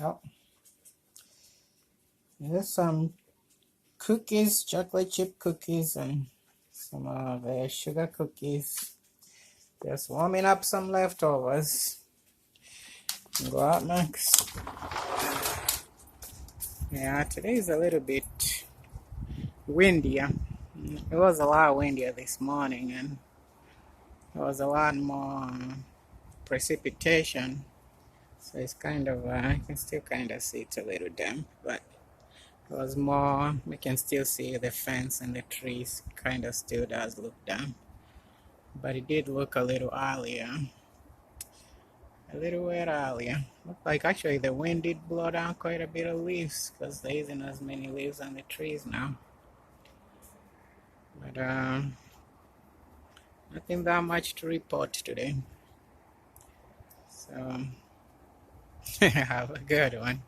Yep. There's some cookies, chocolate chip cookies, and some of the sugar cookies. Just warming up some leftovers. Go out, Max. Yeah, today is a little bit windier. It was a lot windier this morning, and there was a lot more precipitation. So it's kind of, I can still kind of see it's a little damp, but it was more, we can still see the fence and the trees kind of still does look damp. But it did look a little earlier. A little bit earlier. Looked like actually the wind did blow down quite a bit of leaves because there isn't as many leaves on the trees now. But nothing that much to report today. So have a good one.